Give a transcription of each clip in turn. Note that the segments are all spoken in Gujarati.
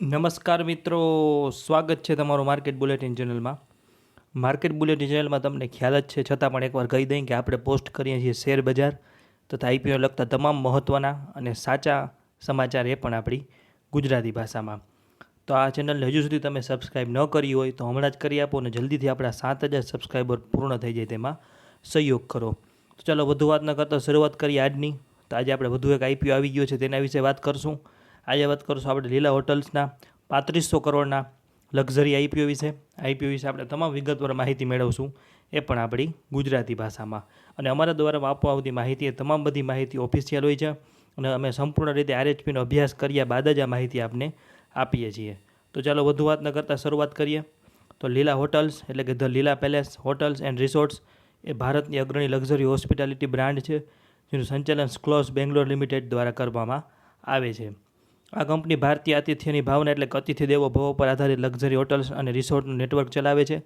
નમસ્કાર મિત્રો, સ્વાગત છે તમારું માર્કેટ બુલેટિન ચેનલમાં. માર્કેટ બુલેટિન ચેનલમાં તમને ખ્યાલ જ છે, છતાં પણ એકવાર કહી દઈએ કે આપણે પોસ્ટ કરીએ છીએ શેર બજાર તથા આઈપીઓ લગતા તમામ મહત્ત્વના અને સાચા સમાચાર, એ પણ આપણી ગુજરાતી ભાષામાં. તો આ ચેનલને હજુ સુધી તમે સબસ્ક્રાઈબ ન કરી હોય તો હમણાં જ કરી આપો અને જલ્દીથી આપણા 7,000 સબસ્ક્રાઈબર પૂર્ણ થઈ જાય તેમાં સહયોગ કરો. તો ચાલો વધુ વાત ન કરતા શરૂઆત કરીએ આજની. તો આજે આપણે વધુ એક આઈપીઓ આવી ગયો છે તેના વિશે વાત કરશું. આજે વાત કરશું આપણે લીલા હોટલ્સના 3500 કરોડના લક્ઝરી આઈપીઓ વિશે. આઈપીઓ વિશે આપણે તમામ વિગતવાર માહિતી મેળવશું, એ પણ આપણી ગુજરાતી ભાષામાં. અને અમારા દ્વારા આપવામાં આવતી માહિતી એ તમામ બધી માહિતી ઓફિશિયલ હોય છે અને અમે સંપૂર્ણ રીતે આરએચપીનો અભ્યાસ કર્યા બાદ જ આ માહિતી આપને આપીએ છીએ. તો ચાલો વધુ વાત ન કરતાં શરૂઆત કરીએ. તો લીલા હોટલ્સ એટલે કે ધ લીલા પેલેસ હોટલ્સ એન્ડ રિસોર્ટ્સ એ ભારતની અગ્રણી લક્ઝરી હોસ્પિટાલિટી બ્રાન્ડ છે, જેનું સંચાલન સ્ક્લોસ બેંગ્લોર લિમિટેડ દ્વારા કરવામાં આવે છે. આ કંપની ભારતીય આતિથ્યની ભાવના એટલે કે અતિથિ દેવો ભવ પર આધારિત લક્ઝરી હોટલ્સ અને રિસોર્ટનું નેટવર્ક ચલાવે છે.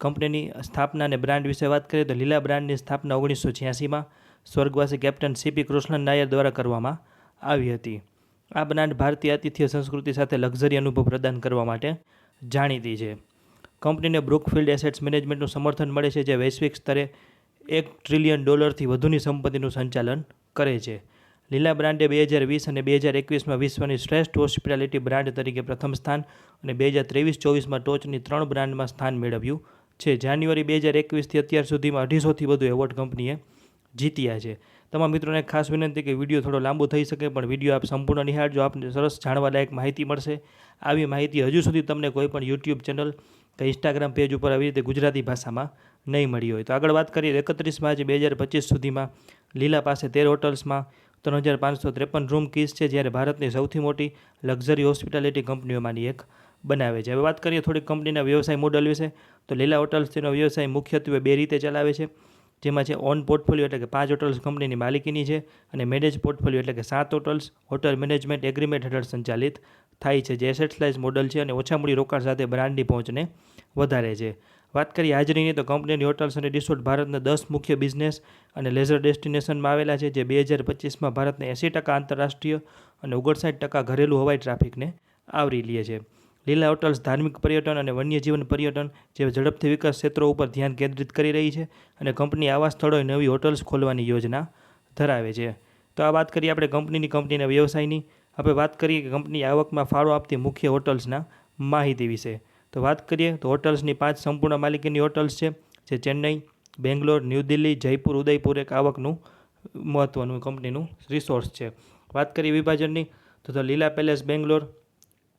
કંપનીની સ્થાપના અને બ્રાન્ડ વિશે વાત કરીએ તો લીલા બ્રાન્ડની સ્થાપના 1986માં સ્વર્ગવાસી કેપ્ટન સીપી કૃષ્ણન નાયર દ્વારા કરવામાં આવી હતી. આ બ્રાન્ડ ભારતીય આતિથ્ય સંસ્કૃતિ સાથે લક્ઝરી અનુભવ પ્રદાન કરવા માટે જાણીતી છે. કંપનીને બ્રુકફિલ્ડ એસેટ્સ મેનેજમેન્ટનું સમર્થન મળે છે, જે વૈશ્વિક સ્તરે $1 ટ્રિલિયન વધુની સંપત્તિનું સંચાલન કરે છે. લીલા બ્રાન્ડે 2020 અને 2021માં વિશ્વની શ્રેષ્ઠ હોસ્પિટાલિટી બ્રાન્ડ તરીકે પ્રથમ સ્થાન અને 2023-24માં ટોચની 3 બ્રાન્ડમાં સ્થાન મેળવ્યું છે. જાન્યુઆરી 2021થી અત્યાર સુધીમાં 250થી વધુ એવોર્ડ કંપનીએ જીત્યા છે. તમામ મિત્રોને ખાસ વિનંતી કે વિડીયો થોડો લાંબો થઈ શકે પણ વિડીયો આપ સંપૂર્ણ નિહાળજો, આપને સરસ જાણવા લાયક માહિતી મળશે. આવી માહિતી હજુ સુધી તમને કોઈ પણ યુટ્યુબ ચેનલ કે ઇન્સ્ટાગ્રામ પેજ ઉપર આવી રીતે ગુજરાતી ભાષામાં નહીં મળી હોય. તો આગળ વાત કરીએ. 31 માર્ચ 2025 સુધીમાં લીલા પાસે 13 હોટલ્સમાં 3,553 રૂમ કીસ છે, જ્યારે ભારતની સૌથી મોટી લક્ઝરી હોસ્પિટાલિટી કંપનીઓમાંની એક બનાવે છે. હવે વાત કરીએ થોડીક કંપનીના વ્યવસાય મોડલ વિશે. તો લીલા હોટલ્સ તેનો વ્યવસાય મુખ્યત્વે 2 રીતે ચલાવે છે, જેમાં છે ઓન પોર્ટફોલિયો એટલે કે 5 હોટલ્સ કંપનીની માલિકીની છે, અને મેનેજ પોર્ટફોલિયો એટલે કે 7 હોટલ્સ હોટલ મેનેજમેન્ટ એગ્રીમેન્ટ હેઠળ સંચાલિત થાય છે, જે એસેટ લાઇઝ મોડલ છે અને ઓછા મૂડી રોકાણ સાથે બ્રાન્ડની પહોંચને વધારે છે. વાત કરીએ હાજરીની તો કંપનીની હોટલ્સ અને રિસોર્ટ ભારતના 10 મુખ્ય બિઝનેસ અને લેઝર ડેસ્ટિનેશનમાં આવેલા છે, જે 2025માં ભારતને 80% આંતરરાષ્ટ્રીય અને 59% ઘરેલું હવાઈ ટ્રાફિકને આવરી લે છે. લીલા હોટલ્સ ધાર્મિક પર્યટન અને વન્યજીવન પર્યટન જેવા ઝડપથી વિકાસ ક્ષેત્રો ઉપર ધ્યાન કેન્દ્રિત કરી રહી છે, અને કંપની આવા સ્થળોએ નવી હોટલ્સ ખોલવાની યોજના ધરાવે છે. તો આ વાત કરીએ આપણે કંપનીના વ્યવસાયની. હવે વાત કરીએ કે કંપની આવકમાં ફાળો આપતી મુખ્ય હોટલ્સના માહિતી વિશે. તો વાત કરીએ તો હોટલ્સની 5 સંપૂર્ણ માલિકીની હોટલ્સ છે, જે ચેન્નઈ, બેંગ્લોર, ન્યૂ દિલ્હી, જયપુર, ઉદયપુર એક આવકનું મહત્ત્વનું કંપનીનું રિસોર્સ છે. વાત કરીએ વિભાજનની તો લીલા પેલેસ બેંગ્લોર,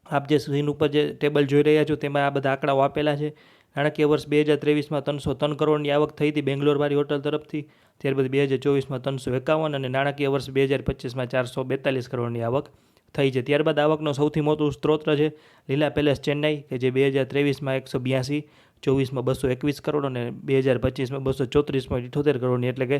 આપ જે સ્ક્રીન ઉપર જે ટેબલ જોઈ રહ્યા છો તેમાં આ બધા આંકડાઓ આપેલા છે. નાણાકીય વર્ષ 2023માં 303 કરોડની આવક થઈ હતી બેંગ્લોરવાળી હોટલ તરફથી. ત્યારબાદ 2024માં 351 અને નાણાકીય વર્ષ 2025માં 442 કરોડની આવક થઈ છે. ત્યારબાદ આવકનો સૌથી મોટું સ્ત્રોત છે લીલા પેલેસ ચેન્નઈ, કે જે 2023માં 182, 24માં 221 કરોડ અને 2025માં 234.78 કરોડની એટલે કે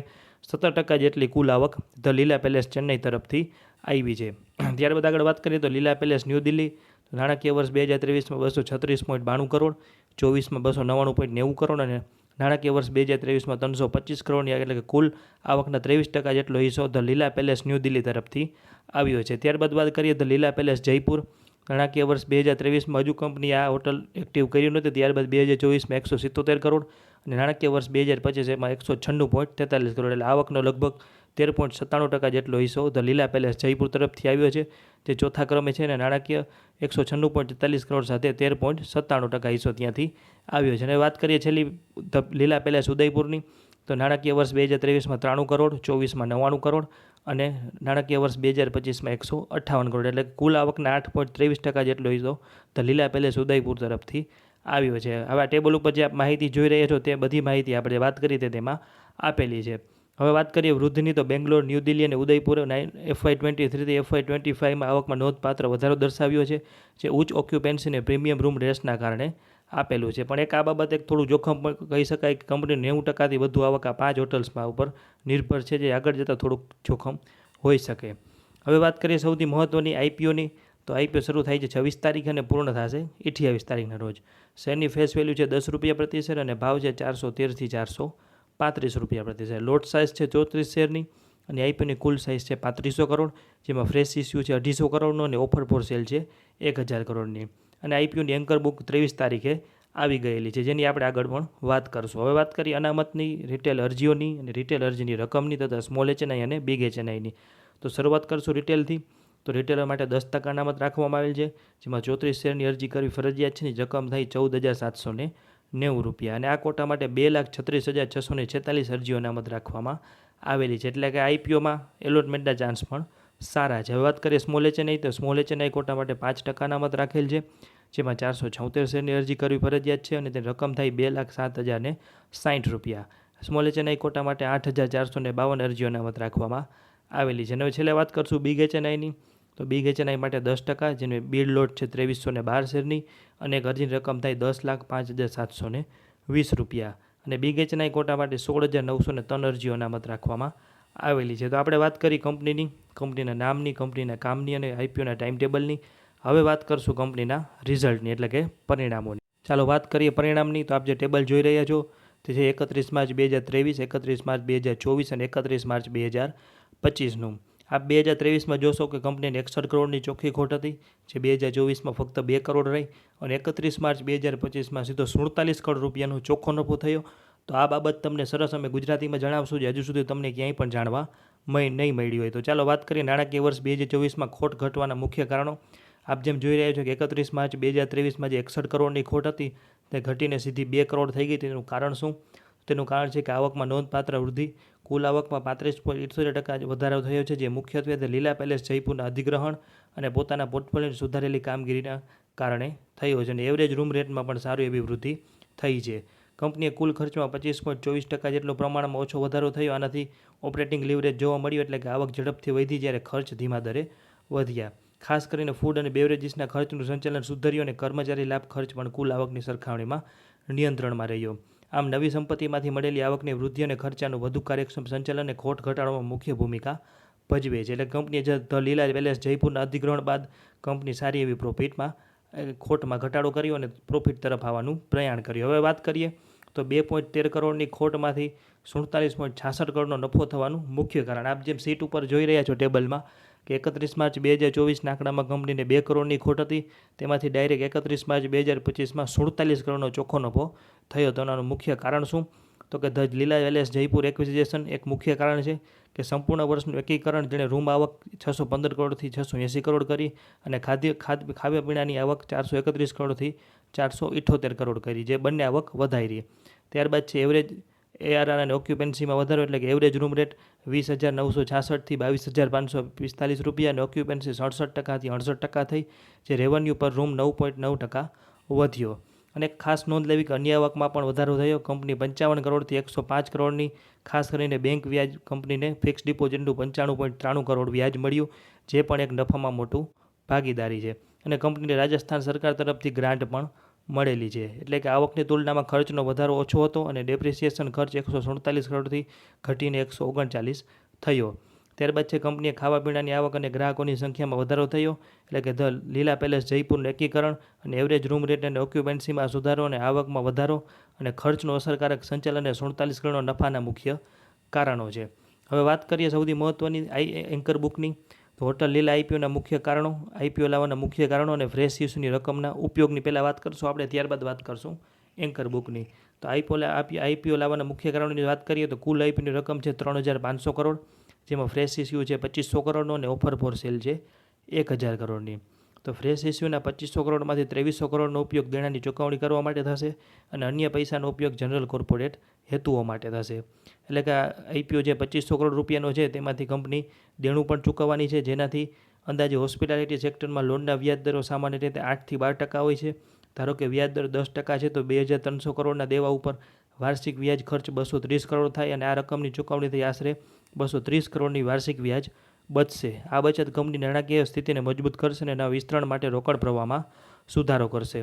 17% જેટલી કુલ આવક ધ લીલા પેલેસ ચેન્નઈ તરફથી આવી છે. ત્યારબાદ આગળ વાત કરીએ તો લીલા પેલેસ ન્યૂ દિલ્હી, નાણાકીય વર્ષ 2023માં 236.92 કરોડ, 24માં 299.90 કરોડ અને નાણાકીય વર્ષ 2023માં 325 કરોડની એટલે કે કુલ આવકના 23% જેટલો હિસ્સો ધ લીલા પેલેસ ન્યૂ દિલ્હી તરફથી આવ્યો છે. ત્યારબાદ વાત કરીએ ધ લીલા પેલેસ જયપુર, નાણાકીય વર્ષ 2023માં હજુ કંપની આ હોટલ એક્ટિવ કર્યું નહોતું. ત્યારબાદ 2024માં 177 કરોડ અને નાણાકીય વર્ષ 2025માં 196.43 કરોડ એટલે આવકનો લગભગ 13.97% જેટલો હિસ્સો ધ લીલા પેલેસ જયપુર તરફથી આવ્યો છે, જે ચોથા ક્રમે છે, અને નાણાકીય 196.43 કરોડ સાથે 13.97% હિસ્સો ત્યાંથી આવ્યો છે. અને વાત કરીએ છેલ્લી ધ લીલા પેલેસ ઉદયપુરની, તો નાણાકીય વર્ષ 2023માં 93 કરોડ, 24માં 99 કરોડ અને નાણાકીય વર્ષ 2025માં 158 કરોડ એટલે કુલ આવકના 8.23% જેટલો હિસ્સો ધ લીલા પેલેસ ઉદયપુર તરફથી આવ્યો છે. હવે આ ટેબલ ઉપર જે આપ માહિતી જોઈ રહ્યા છો તે બધી માહિતી આપણે વાત કરી તે તેમાં આપેલી છે. હવે વાત કરીએ વૃદ્ધિની તો બેંગ્લોર, ન્યૂ દિલ્હી અને ઉદયપુર FY23 થી FY25માં આવકમાં નોંધપાત્ર વધારો દર્શાવ્યો છે, જે ઉચ્ચ ઓક્યુપેન્સી અને પ્રીમિયમ રૂમ રેટ્સના કારણે આપેલું છે. પણ એક આ બાબત એક થોડું જોખમ પણ કહી શકાય કે કંપની 90%થી વધુ આવક આ 5 હોટલ્સમાં ઉપર નિર્ભર છે, જે આગળ જતાં થોડુંક જોખમ હોઈ શકે. હવે વાત કરીએ સૌથી મહત્ત્વની આઈપીઓની, તો આઈપીઓ શરૂ થાય છે 26 તારીખે અને પૂર્ણ થશે 28 તારીખના રોજ. શેરની ફેસ વેલ્યુ છે ₹10 પ્રતિ શેર અને ભાવ છે 413 થી 435 રૂપિયા પ્રતિ શેર. લોટ સાઇઝ છે 34 શેરની અને આઈપીઓની કુલ સાઇઝ છે 3500 કરોડ, જેમાં ફ્રેશ ઇસ્યુ છે 250 કરોડનો અને ઓફર ફોર સેલ છે 1000 કરોડની. અને આઈપીઓની એન્કર બુક 23 તારીખે આવી ગયેલી છે, જેની આપણે આગળ પણ વાત કરશું. હવે વાત કરીએ અનામતની, રિટેલ અરજીઓની અને રિટેલ અરજીની રકમની તથા સ્મોલ એચએનઆઈ અને બિગ એચએનઆઈની. તો શરૂઆત કરશું રિટેલથી. તો રિટેલર માટે 10% અનામત રાખવામાં આવેલ છે, જેમાં 34 શેરની અરજી કરવી ફરજિયાત છે. રકમ થઈ 14,790 રૂપિયા. અને આ કોટા માટે 2,36,646 અરજીઓ અનામત રાખવામાં આવેલી છે, એટલે કે આઈપીઓમાં એલોટમેન્ટના ચાન્સ પણ સારા છે. હવે વાત કરીએ સ્મોલ એચએનઆઈ, તો સ્મોલ એચએનઆઈ કોટા માટે 5% અનામત રાખેલ છે, જેમાં 476 શેરની અરજી કરવી ફરજિયાત છે અને તેની રકમ થાય 2,07,060 રૂપિયા. સ્મોલ એચએનઆઈ કોટા માટે 8,452 અરજીઓ અનામત રાખવામાં આવેલી છે. અને હવે છેલ્લે વાત કરશું બિગ એચએનઆઈની. તો બિગ એચએનઆઈ માટે 10%, જેની બિડ લોટ છે 2312 શેરની અને એક અરજીની રકમ થાય 10,05,720 રૂપિયા. અને બિગ એચએનઆઈ કોટા માટે 16,903 અરજીઓ અનામત રાખવામાં આવેલી છે. તો આપણે વાત કરી કંપનીની, કંપનીના નામની, કંપનીના કામની અને આઈપીઓના ટાઈમ ટેબલની. હવે વાત કરશું કંપનીના રિઝલ્ટની, એટલે કે પરિણામોની. ચાલો વાત કરીએ પરિણામની. તો આપ જે ટેબલ જોઈ રહ્યા છો તે છે 31 માર્ચ 2023, 31 માર્ચ 2024 અને 31 માર્ચ 2025નું. આપ 2023માં જોશો કે કંપનીને 61 કરોડની ચોખ્ખી ખોટ હતી, જે 2024માં ફક્ત 2 કરોડ રહી અને 31 માર્ચ 2025માં સીધો 47 કરોડ રૂપિયાનો ચોખ્ખો નફો થયો. તો આ બાબત તમને સરસ અમે ગુજરાતીમાં જણાવશું, જે હજુ સુધી તમને ક્યાંય પણ જાણવા નહીં મળી હોય. તો ચાલો વાત કરીએ નાણાકીય વર્ષ 2024માં ખોટ ઘટવાના મુખ્ય કારણો. આપ જેમ જોઈ રહ્યા છો કે 31 માર્ચ 2023માં જે 61 કરોડની ખોટ હતી તે ઘટીને સીધી 2 કરોડ થઈ ગઈ. તેનું કારણ શું? તેનું કારણ છે કે આવકમાં નોંધપાત્ર વૃદ્ધિ. કુલ આવકમાં 35.78% વધારો થયો છે, જે મુખ્યત્વે તે લીલા પેલેસ જયપુરના અધિગ્રહણ અને પોતાના પોર્ટફોલિયોની સુધારેલી કામગીરીના કારણે થયો છે. અને એવરેજ રૂમ રેટમાં પણ સારી એવી વૃદ્ધિ થઈ છે. કંપનીએ કુલ ખર્ચમાં 25.24% જેટલો પ્રમાણમાં ઓછો વધારો થયો. આનાથી ઓપરેટિંગ લીવરેજ જોવા મળ્યું, એટલે કે આવક ઝડપથી વધી જ્યારે ખર્ચ ધીમા દરે વધ્યા. ખાસ કરીને ફૂડ અને બેવરેજીસના ખર્ચનું સંચાલન સુધર્યું અને કર્મચારી લાભ ખર્ચ પણ કુલ આવકની સરખામણીમાં નિયંત્રણમાં રહ્યો. આમ નવી સંપત્તિમાંથી મળેલી આવકની વૃદ્ધિ અને ખર્ચાનું વધુ કાર્યક્ષમ સંચાલન અને ખોટ ઘટાડવામાં મુખ્ય ભૂમિકા ભજવે છે. એટલે કંપનીએ ધ લીલા પેલેસ જયપુરના અધિગ્રહણ બાદ કંપની સારી એવી પ્રોફિટમાં, ખોટમાં ઘટાડો કર્યો અને પ્રોફિટ તરફ આવવાનું પ્રયાણ કર્યું. હવે વાત કરીએ તો 2.13 કરોડની ખોટમાંથી 47.66 કરોડનો નફો થવાનું મુખ્ય કારણ. આપ જેમ સીટ ઉપર જોઈ રહ્યા છો ટેબલમાં કે 31 માર્ચ 2024ના આંકડામાં કંપનીને 2 કરોડની ખોટ હતી, તેમાંથી ડાયરેક્ટ 31 માર્ચ 2025માં 47 કરોડનો ચોખ્ખો નફો થયો. તો એનું મુખ્ય કારણ શું? તો કે ધ લીલા પેલેસ જયપુર એક્વિઝિશન એક મુખ્ય કારણ છે કે સંપૂર્ણ વર્ષનું એકીકરણ, જેણે રૂમ આવક 615 કરોડથી 680 કરોડ કરી અને ખાવા પીણાની આવક 431 કરોડથી 478 કરોડ કરી, જે બંને આવક વધારી. ત્યારબાદ છે એવરેજ એઆરઆર અને ઓક્યુપન્સીમાં વધારો, એટલે કે એવરેજ રૂમ રેટ 20,966થી 22,545 રૂપિયા અને ઓક્યુપન્સી 67%થી 68% થઈ, જે રેવન્યુ પર રૂમ 9.9% વધ્યો. અને ખાસ નોંધ લેવી કે અન્ય આવકમાં પણ વધારો થયો. કંપની 55 કરોડથી 105 કરોડની ખાસ કરીને બેંક વ્યાજ, કંપનીને ફિક્સ ડિપોઝિટનું 95.93 કરોડ વ્યાજ મળ્યું, જે પણ એક નફામાં મોટું ભાગીદારી છે. અને કંપનીને રાજસ્થાન સરકાર તરફથી ગ્રાન્ટ પણ મળેલી છે, એટલે કે આવકની તુલનામાં ખર્ચનો વધારો ઓછો હતો અને ડેપ્રિસિએશન ખર્ચ 147 કરોડથી ઘટીને 139 થયો. ત્યારબાદ છે કંપનીએ ખાવા પીણાની આવક અને ગ્રાહકોની સંખ્યામાં વધારો થયો, એટલે કે ધ લીલા પેલેસ જયપુરનું એકીકરણ અને એવરેજ રૂમ રેટ અને ઓક્યુપન્સીમાં સુધારો અને આવકમાં વધારો અને ખર્ચનું અસરકારક સંચાલન અને 47 કરોડનો નફાના મુખ્ય કારણો છે. હવે વાત કરીએ સૌથી મહત્ત્વની એન્કર બુકની. તો હોટલ લીલા આઈપીઓના મુખ્ય કારણો, આઈપીઓ લાવવાના મુખ્ય કારણો અને ફ્રેશ ઇસ્યુની રકમના ઉપયોગની પહેલાં વાત કરશું આપણે, ત્યારબાદ વાત કરશું એન્કર બુકની. તો આઈપીઓ લાવવાના મુખ્ય કારણોની વાત કરીએ તો કુલ આઈપીઓની રકમ છે 3,500 કરોડ, જેમાં ફ્રેશ ઇસ્યુ છે 2500 કરોડનો અને ઓફર ફોર સેલ છે 1,000 કરોડની. તો ફ્રેશ ઇસ્યુના 2500 કરોડમાંથી 2300 કરોડનો ઉપયોગ દેણાની ચૂકવણી કરવા માટે થશે અને અન્ય પૈસાનો ઉપયોગ જનરલ કોર્પોરેટ હેતુઓ માટે થશે. એટલે કે આઈપીઓ જે 2500 કરોડ રૂપિયાનો છે તેમાંથી કંપની દેણું પણ ચૂકવવાની છે, જેનાથી અંદાજે હોસ્પિટાલિટી સેક્ટરમાં લોનના વ્યાજ દરો સામાન્ય રીતે 8થી 12% હોય છે. ધારો કે વ્યાજ દર 10% છે તો 2,300 કરોડના દેવા ઉપર વાર્ષિક વ્યાજ ખર્ચ 230 કરોડ થાય અને આ રકમની ચૂકવણીથી આશરે 230 કરોડની વાર્ષિક વ્યાજ બચશે. આ બચત કંપની નાણાકીય સ્થિતિને મજબૂત કરશે અને નવા વિસ્તરણ માટે રોકડ પ્રવાહમાં સુધારો કરશે.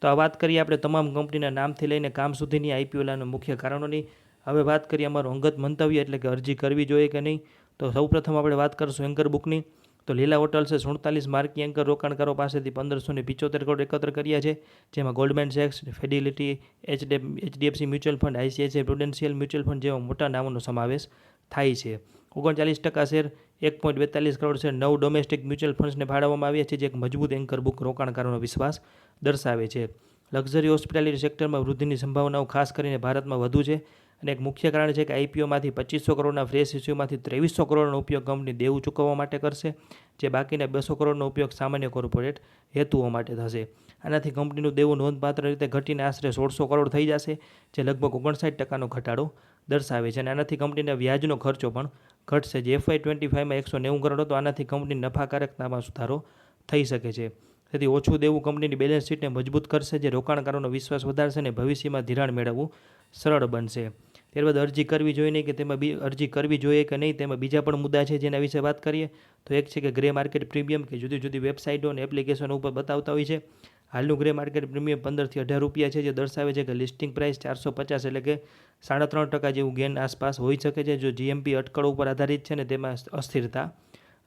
તો આ વાત કરીએ આપણે તમામ કંપનીના નામથી લઈને કામ સુધીની આઈપીઓના મુખ્ય કારણોની. હવે વાત કરીએ અમારું અંગત મંતવ્ય, એટલે કે અરજી કરવી જોઈએ કે નહીં. તો સૌપ્રથમ આપણે વાત કરશું એન્કર બુકની. તો લીલા હોટલ્સે 47 માર્કી એન્કર રોકાણકારો પાસેથી 1,575 કરોડ એકત્ર કર્યા છે, જેમાં ગોલ્ડમેન સેક્સ, Fidelity, HDFC mutual fund, ICICI Prudential mutual fund જેવા મોટા નામોનો સમાવેશ થાય છે. 39% share 1.42 crore share 9 domestic mutual ફંડ્સને ફાળવવામાં આવ્યા છે, જે એક મજબૂત એન્કર બુક રોકાણકારોનો વિશ્વાસ દર્શાવે છે. લક્ઝરી હોસ્પિટાલિટી સેક્ટરમાં વૃદ્ધિની સંભાવનાઓ ખાસ કરીને ભારતમાં વધુ છે અને એક મુખ્ય કારણ છે કે આઈપીઓમાંથી 2500 કરોડના ફ્રેશ ઇસ્યુમાંથી 2300 કરોડનો ઉપયોગ કંપની દેવું ચૂકવવા માટે કરશે, જે બાકીના 200 કરોડનો ઉપયોગ સામાન્ય કોર્પોરેટ હેતુઓ માટે થશે. આનાથી કંપનીનું દેવું નોંધપાત્ર રીતે ઘટીને આશરે 1600 કરોડ થઈ જશે, જે લગભગ 59% ઘટાડો દર્શાવે છે. અને આનાથી કંપનીના વ્યાજનો ખર્ચો પણ ઘટશે, જે FY25માં 190 કરોડ હતો. આનાથી કંપનીની નફાકારકતામાં સુધારો થઈ શકે છે. તેથી ઓછું દેવું કંપનીની બેલેન્સ શીટને મજબૂત કરશે, જે રોકાણકારોનો વિશ્વાસ વધારશે અને ભવિષ્યમાં ધિરાણ મેળવવું સરળ બનશે. ત્યારબાદ અરજી કરવી જોઈએ નહીં કે તેમાં અરજી કરવી જોઈએ કે નહીં, તેમાં બીજા પણ મુદ્દા છે જેના વિશે વાત કરીએ તો એક છે કે ગ્રે માર્કેટ પ્રીમિયમ, કે જુદી જુદી વેબસાઇટો અને એપ્લિકેશનો ઉપર બતાવતા હોય છે. હાલનું ગ્રે માર્કેટ પ્રીમિયમ 15 થી 18 રૂપિયા છે, જે દર્શાવે છે કે લિસ્ટિંગ પ્રાઇસ 450 એટલે કે 3.5% જેવું ગેન આસપાસ હોઈ શકે છે, જો જીએમપી અટકળો ઉપર આધારિત છે ને તેમાં અસ્થિરતા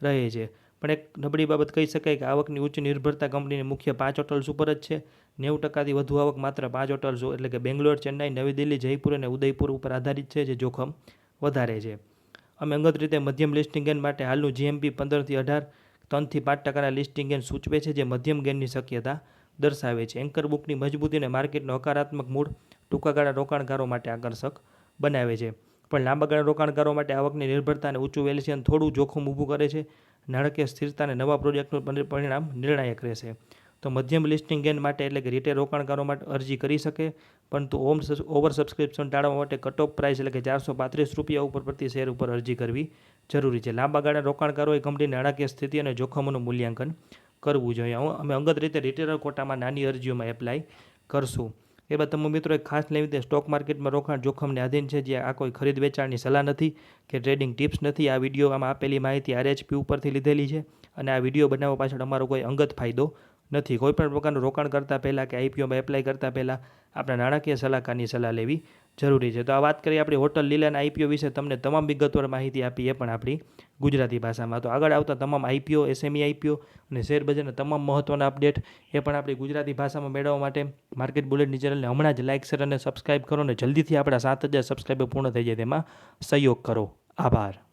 રહે છે. પણ એક નબળી બાબત કહી શકાય કે આવકની ઉચ્ચ નિર્ભરતા કંપનીની મુખ્ય 5 હોટલ્સ ઉપર જ છે. 90%થી વધુ આવક માત્ર 5 હોટલ્સ એટલે કે બેંગ્લોર, ચેન્નાઈ, નવી દિલ્હી, જયપુર અને ઉદયપુર ઉપર આધારિત છે, જે જોખમ વધારે છે. અમે અંગત રીતે મધ્યમ લિસ્ટિંગ ગેન માટે હાલનું જીએમપી 15 થી 18, 3 થી 5%ના લિસ્ટિંગ ગેન સૂચવે છે, જે મધ્યમ ગેનની શક્યતા દર્શાવે છે. એન્કર બુકની મજબૂતી અને માર્કેટનો હકારાત્મક મૂડ ટૂંકા ગાળા રોકાણકારો માટે આકર્ષક બનાવે છે, પણ લાંબા ગાળા રોકાણકારો માટે આવકની નિર્ભરતા અને ઊંચું વેલ્યુએશન થોડું જોખમ ઊભું કરે છે. નાણાકીય સ્થિરતા અને નવા પ્રોજેક્ટનું પરિણામ નિર્ણાયક રહેશે. તો મધ્યમ લિસ્ટિંગ ગેન માટે એટલે કે રિટેલ રોકાણકારો માટે અરજી કરી શકે, પરંતુ ઓવર સબસ્ક્રિપ્શન ટાળવા માટે કટ ઓફ પ્રાઇસ એટલે કે 435 રૂપિયા ઉપર પ્રતિ શેર ઉપર અરજી કરવી જરૂરી છે. લાંબા ગાળા રોકાણકારોએ કંપનીની નાણાકીય સ્થિતિ અને જોખમોનું મૂલ્યાંકન કરવું જોઈએ. અમે અંગત રીતે રિટેલર કોટામાં નાની અરજીઓમાં એપ્લાય કરશું. એ બાદ તમે મિત્રો એક ખાસ લેવી તે સ્ટોક માર્કેટમાં રોકાણ જોખમને આધીન છે, જે આ કોઈ ખરીદ વેચાણની સલાહ નથી કે ટ્રેડિંગ ટિપ્સ નથી. આ વિડીયોમાં આપેલી માહિતી RHP ઉપરથી લીધેલી છે અને આ વિડીયો બનાવવા પાછળ અમારો કોઈ અંગત ફાયદો નથી. કોઈપણ પ્રકારનું રોકાણ કરતાં પહેલાં કે આઈપીઓમાં એપ્લાય કરતાં પહેલાં આપણા નાણાકીય સલાહકારની સલાહ લેવી જરૂરી છે. તો આ વાત કરીએ આપણી હોટલ લીલાના આઈપીઓ વિશે. તમને તમામ વિગતવાર માહિતી આપી, એ પણ આપણી ગુજરાતી ભાષામાં. તો આગળ આવતા તમામ આઈપીઓ, SME આઈપીઓ અને શેરબજારના તમામ મહત્ત્વના અપડેટ એ પણ આપણી ગુજરાતી ભાષામાં મેળવવા માટે માર્કેટ બુલેટિન ચેનલને હમણાં જ લાઇક, શેર અને સબસ્ક્રાઇબ કરો, અને જલ્દીથી આપણા 7000 સબસ્ક્રાઇબર પૂર્ણ થઈ જાય તેમાં સહયોગ કરો. આભાર.